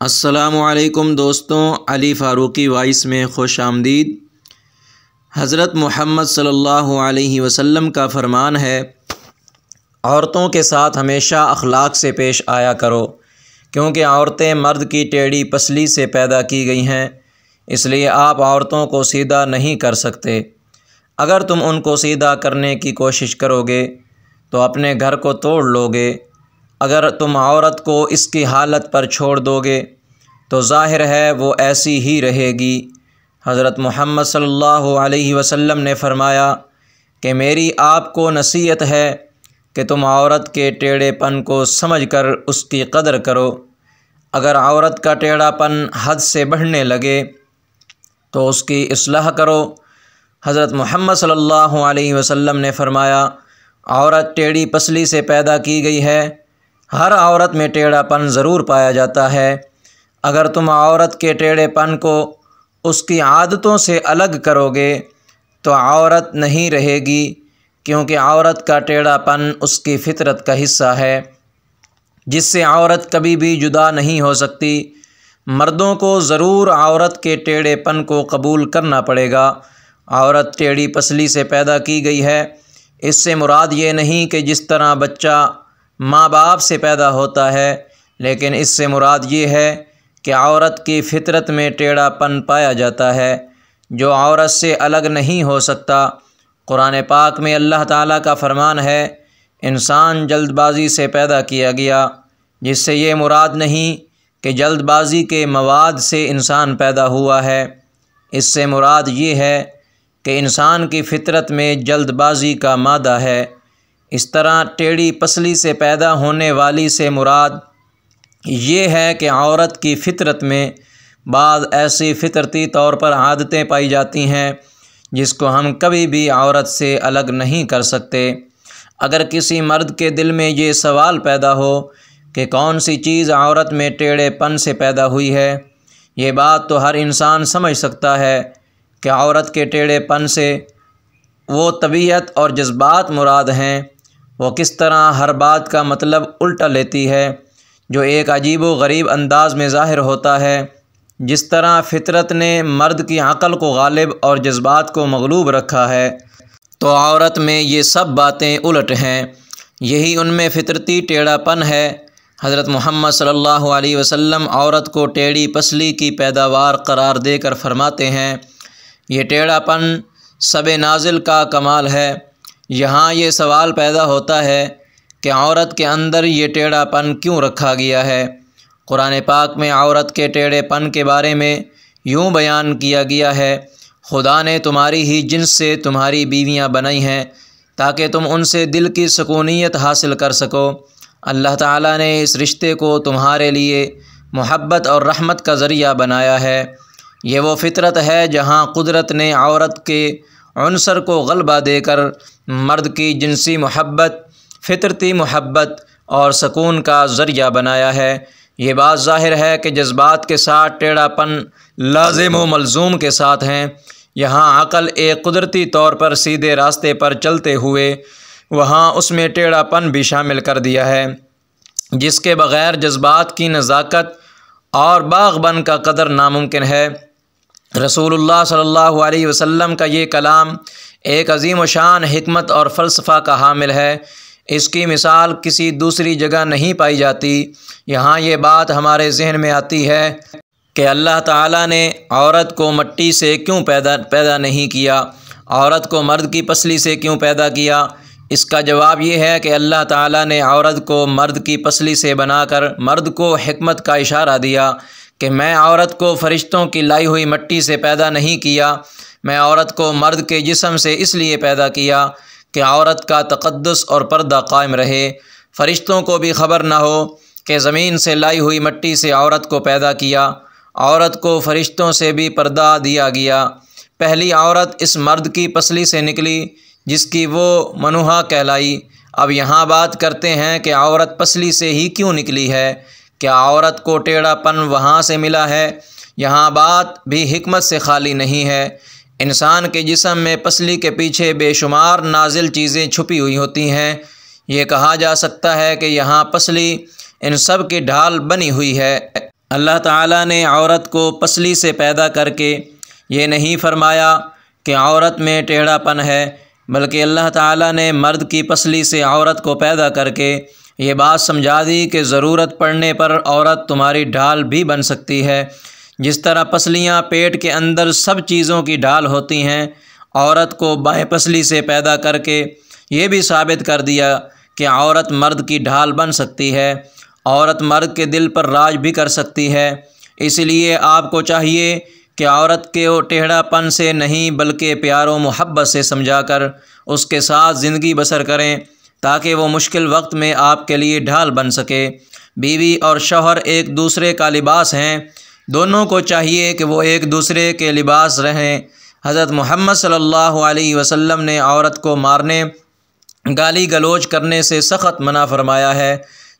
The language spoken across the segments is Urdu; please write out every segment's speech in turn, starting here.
السلام علیکم دوستوں، علی فاروقی وائس میں خوش آمدید۔ حضرت محمد صلی اللہ علیہ وسلم کا فرمان ہے، عورتوں کے ساتھ ہمیشہ اخلاق سے پیش آیا کرو، کیونکہ عورتیں مرد کی ٹیڑھی پسلی سے پیدا کی گئی ہیں، اس لیے آپ عورتوں کو سیدھا نہیں کر سکتے۔ اگر تم ان کو سیدھا کرنے کی کوشش کرو گے تو اپنے گھر کو توڑ لو گے۔ اگر تم عورت کو اس کی حالت پر چھوڑ دو گے تو ظاہر ہے وہ ایسی ہی رہے گی۔ حضرت محمد صلی اللہ علیہ وسلم نے فرمایا کہ میری آپ کو نصیحت ہے کہ تم عورت کے ٹیڑھے پن کو سمجھ کر اس کی قدر کرو۔ اگر عورت کا ٹیڑھا پن حد سے بڑھنے لگے تو اس کی اصلاح کرو۔ حضرت محمد صلی اللہ علیہ وسلم نے فرمایا، عورت ٹیڑھی پسلی سے پیدا کی گئی ہے، ہر عورت میں ٹیڑھا پن ضرور پایا جاتا ہے۔ اگر تم عورت کے ٹیڑھے پن کو اس کی عادتوں سے الگ کرو گے تو عورت نہیں رہے گی، کیونکہ عورت کا ٹیڑھا پن اس کی فطرت کا حصہ ہے، جس سے عورت کبھی بھی جدا نہیں ہو سکتی۔ مردوں کو ضرور عورت کے ٹیڑھے پن کو قبول کرنا پڑے گا۔ عورت ٹیڑھی پسلی سے پیدا کی گئی ہے، اس سے مراد یہ نہیں کہ جس طرح بچہ ماں باپ سے پیدا ہوتا ہے، لیکن اس سے مراد یہ ہے کہ عورت کی فطرت میں ٹیڑھا پن پایا جاتا ہے جو عورت سے الگ نہیں ہو سکتا۔ قرآن پاک میں اللہ تعالیٰ کا فرمان ہے، انسان جلد بازی سے پیدا کیا گیا، جس سے یہ مراد نہیں کہ جلد بازی کے مواد سے انسان پیدا ہوا ہے، اس سے مراد یہ ہے کہ انسان کی فطرت میں جلد بازی کا مادہ ہے۔ اس طرح ٹیڑھی پسلی سے پیدا ہونے والی سے مراد یہ ہے کہ عورت کی فطرت میں بعض ایسی فطرتی طور پر عادتیں پائی جاتی ہیں جس کو ہم کبھی بھی عورت سے الگ نہیں کر سکتے۔ اگر کسی مرد کے دل میں یہ سوال پیدا ہو کہ کون سی چیز عورت میں ٹیڑھے پن سے پیدا ہوئی ہے، یہ بات تو ہر انسان سمجھ سکتا ہے کہ عورت کے ٹیڑھے پن سے وہ طبیعت اور جذبات مراد ہیں۔ وہ کس طرح ہر بات کا مطلب الٹا لیتی ہے، جو ایک عجیب و غریب انداز میں ظاہر ہوتا ہے۔ جس طرح فطرت نے مرد کی عقل کو غالب اور جذبات کو مغلوب رکھا ہے، تو عورت میں یہ سب باتیں الٹ ہیں، یہی ان میں فطرتی ٹیڑھا پن ہے۔ حضرت محمد صلی اللہ علیہ وسلم عورت کو ٹیڑھی پسلی کی پیداوار قرار دے کر فرماتے ہیں، یہ ٹیڑھا پن سب نازل کا کمال ہے۔ یہاں یہ سوال پیدا ہوتا ہے کہ عورت کے اندر یہ ٹیڑھا پن کیوں رکھا گیا ہے؟ قرآن پاک میں عورت کے ٹیڑھے پن کے بارے میں یوں بیان کیا گیا ہے، خدا نے تمہاری ہی جنس سے تمہاری بیویاں بنائی ہیں تاکہ تم ان سے دل کی سکونیت حاصل کر سکو۔ اللہ تعالیٰ نے اس رشتے کو تمہارے لیے محبت اور رحمت کا ذریعہ بنایا ہے۔ یہ وہ فطرت ہے جہاں قدرت نے عورت کے عنصر کو غلبہ دے کر مرد کی جنسی محبت، فطرتی محبت اور سکون کا ذریعہ بنایا ہے۔ یہ بات ظاہر ہے کہ جذبات کے ساتھ ٹیڑھا پن لازم و ملزوم کے ساتھ ہیں۔ یہاں عقل ایک قدرتی طور پر سیدھے راستے پر چلتے ہوئے وہاں اس میں ٹیڑھا پن بھی شامل کر دیا ہے، جس کے بغیر جذبات کی نزاکت اور باغبن کا قدر ناممکن ہے۔ رسول اللہ صلی اللہ علیہ وسلم کا یہ کلام ایک عظیم و شان حکمت اور فلسفہ کا حامل ہے، اس کی مثال کسی دوسری جگہ نہیں پائی جاتی۔ یہاں یہ بات ہمارے ذہن میں آتی ہے کہ اللہ تعالیٰ نے عورت کو مٹی سے کیوں پیدا نہیں کیا، عورت کو مرد کی پسلی سے کیوں پیدا کیا؟ اس کا جواب یہ ہے کہ اللہ تعالیٰ نے عورت کو مرد کی پسلی سے بنا کر مرد کو حکمت کا اشارہ دیا کہ میں عورت کو فرشتوں کی لائی ہوئی مٹی سے پیدا نہیں کیا، میں عورت کو مرد کے جسم سے اس لیے پیدا کیا کہ عورت کا تقدس اور پردہ قائم رہے، فرشتوں کو بھی خبر نہ ہو کہ زمین سے لائی ہوئی مٹی سے عورت کو پیدا کیا۔ عورت کو فرشتوں سے بھی پردہ دیا گیا۔ پہلی عورت اس مرد کی پسلی سے نکلی جس کی وہ منوہا کہلائی۔ اب یہاں بات کرتے ہیں کہ عورت پسلی سے ہی کیوں نکلی ہے؟ کیا عورت کو ٹیڑھا پن وہاں سے ملا ہے؟ یہاں بات بھی حکمت سے خالی نہیں ہے۔ انسان کے جسم میں پسلی کے پیچھے بے شمار نازل چیزیں چھپی ہوئی ہوتی ہیں۔ یہ کہا جا سکتا ہے کہ یہاں پسلی ان سب کی ڈھال بنی ہوئی ہے۔ اللہ تعالیٰ نے عورت کو پسلی سے پیدا کر کے یہ نہیں فرمایا کہ عورت میں ٹیڑھا پن ہے، بلکہ اللہ تعالیٰ نے مرد کی پسلی سے عورت کو پیدا کر کے یہ بات سمجھا دی کہ ضرورت پڑنے پر عورت تمہاری ڈھال بھی بن سکتی ہے۔ جس طرح پسلیاں پیٹ کے اندر سب چیزوں کی ڈھال ہوتی ہیں، عورت کو بائیں پسلی سے پیدا کر کے یہ بھی ثابت کر دیا کہ عورت مرد کی ڈھال بن سکتی ہے، عورت مرد کے دل پر راج بھی کر سکتی ہے۔ اس لیے آپ کو چاہیے کہ عورت کے ٹیڑھا پن سے نہیں بلکہ پیار و محبت سے سمجھا کر اس کے ساتھ زندگی بسر کریں، تاکہ وہ مشکل وقت میں آپ کے لیے ڈھال بن سکے۔ بیوی اور شوہر ایک دوسرے کا لباس ہیں، دونوں کو چاہیے کہ وہ ایک دوسرے کے لباس رہیں۔ حضرت محمد صلی اللہ علیہ وسلم نے عورت کو مارنے، گالی گلوچ کرنے سے سخت منع فرمایا ہے۔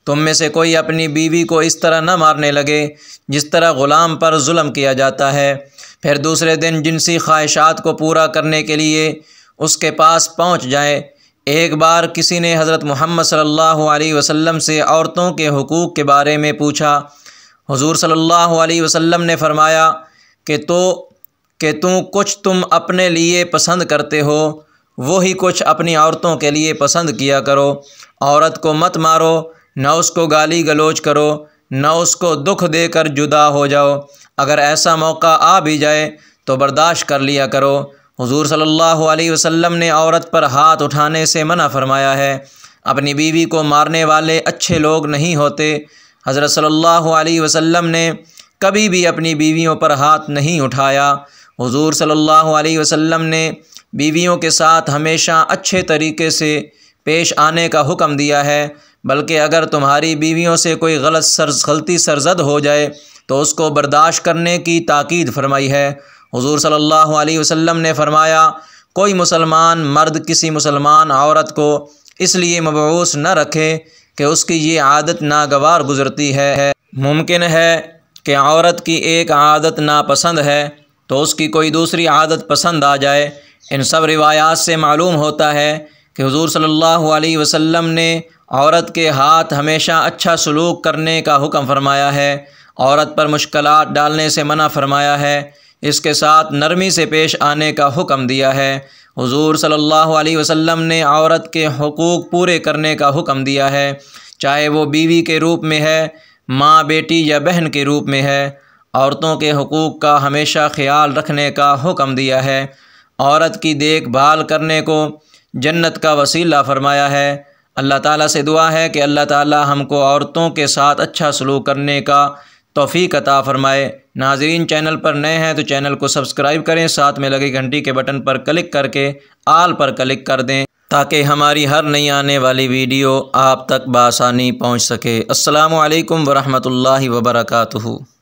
تم میں سے کوئی اپنی بیوی کو اس طرح نہ مارنے لگے جس طرح غلام پر ظلم کیا جاتا ہے، پھر دوسرے دن جنسی خواہشات کو پورا کرنے کے لیے اس کے پاس پہنچ جائے۔ ایک بار کسی نے حضرت محمد صلی اللہ علیہ وسلم سے عورتوں کے حقوق کے بارے میں پوچھا۔ حضور صلی اللہ علیہ وسلم نے فرمایا کہ کچھ تم اپنے لیے پسند کرتے ہو، وہی کچھ اپنی عورتوں کے لیے پسند کیا کرو۔ عورت کو مت مارو، نہ اس کو گالی گلوچ کرو، نہ اس کو دکھ دے کر جدا ہو جاؤ۔ اگر ایسا موقع آ بھی جائے تو برداشت کر لیا کرو۔ حضور صلی اللہ علیہ وسلم نے عورت پر ہاتھ اٹھانے سے منع فرمایا ہے۔ اپنی بیوی کو مارنے والے اچھے لوگ نہیں ہوتے۔ حضرت صلی اللہ علیہ وسلم نے کبھی بھی اپنی بیویوں پر ہاتھ نہیں اٹھایا۔ حضور صلی اللہ علیہ وسلم نے بیویوں کے ساتھ ہمیشہ اچھے طریقے سے پیش آنے کا حکم دیا ہے، بلکہ اگر تمہاری بیویوں سے کوئی غلطی سرزد ہو جائے تو اس کو برداشت کرنے کی تاکید فرمائی ہے۔ حضور صلی اللہ علیہ وسلم نے فرمایا، کوئی مسلمان مرد کسی مسلمان عورت کو اس لیے مبعوث نہ رکھے کہ اس کی یہ عادت ناگوار گزرتی ہے۔ ممکن ہے کہ عورت کی ایک عادت ناپسند ہے تو اس کی کوئی دوسری عادت پسند آ جائے۔ ان سب روایات سے معلوم ہوتا ہے کہ حضور صلی اللہ علیہ وسلم نے عورت کے ہاتھ ہمیشہ اچھا سلوک کرنے کا حکم فرمایا ہے، عورت پر مشکلات ڈالنے سے منع فرمایا ہے، اس کے ساتھ نرمی سے پیش آنے کا حکم دیا ہے۔ حضور صلی اللہ علیہ وسلم نے عورت کے حقوق پورے کرنے کا حکم دیا ہے، چاہے وہ بیوی کے روپ میں ہے، ماں، بیٹی یا بہن کے روپ میں ہے۔ عورتوں کے حقوق کا ہمیشہ خیال رکھنے کا حکم دیا ہے۔ عورت کی دیکھ بھال کرنے کو جنت کا وسیلہ فرمایا ہے۔ اللہ تعالیٰ سے دعا ہے کہ اللہ تعالیٰ ہم کو عورتوں کے ساتھ اچھا سلوک کرنے کا توفیق عطا فرمائے۔ ناظرین، چینل پر نئے ہیں تو چینل کو سبسکرائب کریں، ساتھ میں لگے گھنٹی کے بٹن پر کلک کر کے آل پر کلک کر دیں تاکہ ہماری ہر نئی آنے والی ویڈیو آپ تک بآسانی پہنچ سکے۔ السلام علیکم ورحمۃ اللہ وبرکاتہ۔